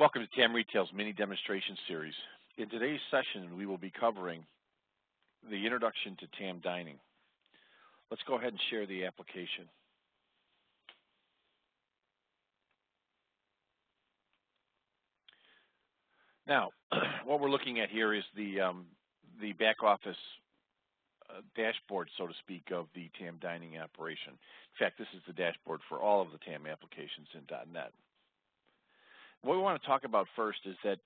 Welcome to TAM Retail's mini demonstration series. In today's session, we will be covering the introduction to TAM Dining. Let's go ahead and share the application. Now, what we're looking at here is the back office dashboard, so to speak, of the TAM Dining operation. In fact, this is the dashboard for all of the TAM applications in .NET. What we want to talk about first is that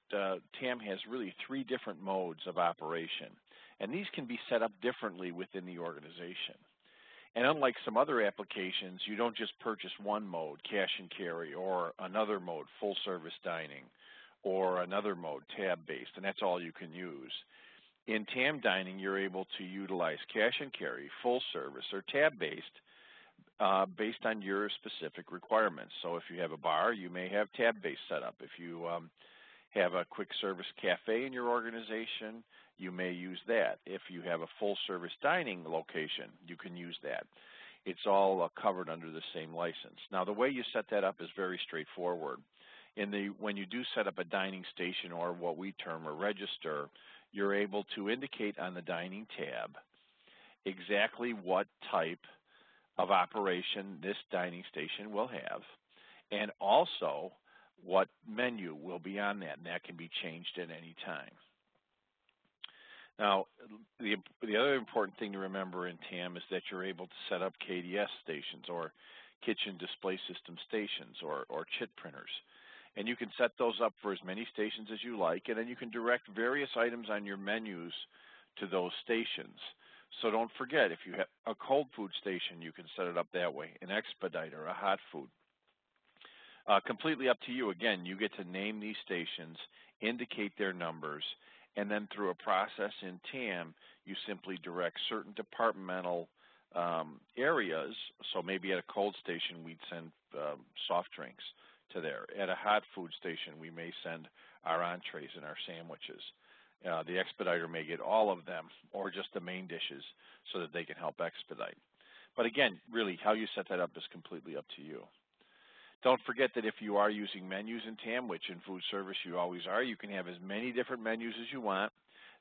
TAM has really three different modes of operation, and these can be set up differently within the organization. And unlike some other applications, you don't just purchase one mode, cash and carry, or another mode, full service dining, or another mode, tab-based, and that's all you can use. In TAM Dining, you're able to utilize cash and carry, full service, or tab-based based on your specific requirements. So if you have a bar, you may have tab-based setup. If you have a quick service cafe in your organization, you may use that. If you have a full service dining location, you can use that. It's all covered under the same license. Now, the way you set that up is very straightforward. When you do set up a dining station, or what we term a register, you're able to indicate on the dining tab exactly what type of operation this dining station will have, and also what menu will be on that, and that can be changed at any time. Now, the other important thing to remember in TAM is that you're able to set up KDS stations, or kitchen display system stations, or chit printers. And you can set those up for as many stations as you like, and then you can direct various items on your menus to those stations. So don't forget, if you have a cold food station, you can set it up that way, an expediter, a hot food. Completely up to you. Again, you get to name these stations, indicate their numbers, and then through a process in TAM, you simply direct certain departmental areas. So maybe at a cold station, we'd send soft drinks to there. At a hot food station, we may send our entrees and our sandwiches. The expediter may get all of them, or just the main dishes, so that they can help expedite. But again, really, how you set that up is completely up to you. Don't forget that if you are using menus in TAM, which in food service you always are, you can have as many different menus as you want.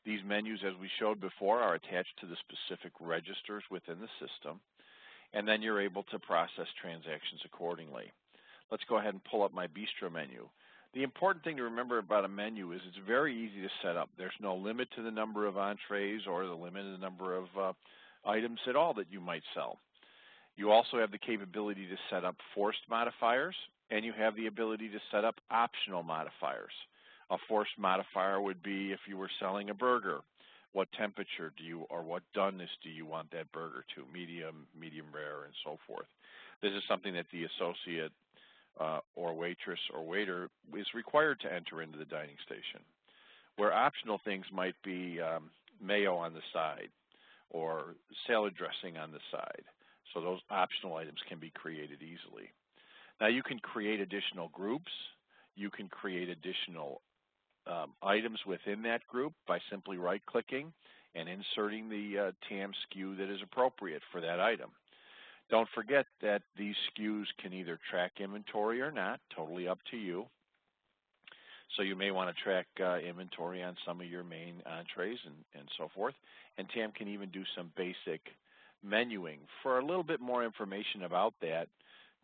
These menus, as we showed before, are attached to the specific registers within the system, and then you're able to process transactions accordingly. Let's go ahead and pull up my bistro menu. The important thing to remember about a menu is it's very easy to set up. There's no limit to the number of entrees or the limit to the number of items at all that you might sell. You also have the capability to set up forced modifiers, and you have the ability to set up optional modifiers. A forced modifier would be if you were selling a burger. What temperature do you, or what doneness do you want that burger to? Medium, medium rare, and so forth. This is something that the associate or waitress or waiter is required to enter into the dining station, where optional things might be mayo on the side or salad dressing on the side. So those optional items can be created easily. Now, you can create additional groups. You can create additional items within that group by simply right-clicking and inserting the TAM SKU that is appropriate for that item. Don't forget that these SKUs can either track inventory or not, totally up to you. So you may want to track inventory on some of your main entrees and so forth. And TAM can even do some basic menuing. For a little bit more information about that,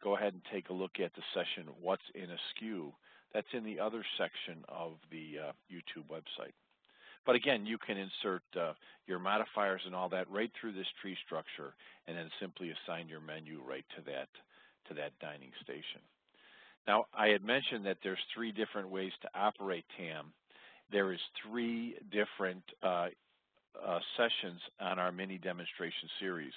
go ahead and take a look at the session, What's in a SKU? That's in the other section of the YouTube website. But again, you can insert your modifiers and all that right through this tree structure, and then simply assign your menu right to that dining station. Now, I had mentioned that there's three different ways to operate TAM. There is three different sessions on our mini demonstration series.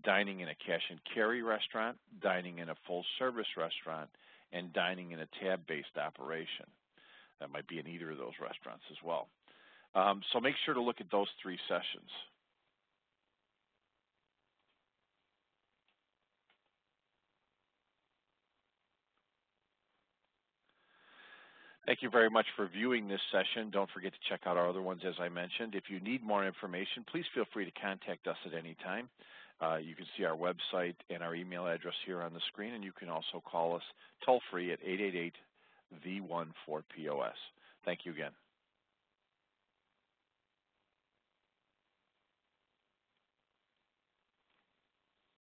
Dining in a cash and carry restaurant, dining in a full service restaurant, and dining in a tab-based operation. That might be in either of those restaurants as well. So make sure to look at those three sessions. Thank you very much for viewing this session. Don't forget to check out our other ones, as I mentioned. If you need more information, please feel free to contact us at any time. You can see our website and our email address here on the screen, and you can also call us toll-free at V1 for POS. Thank you again.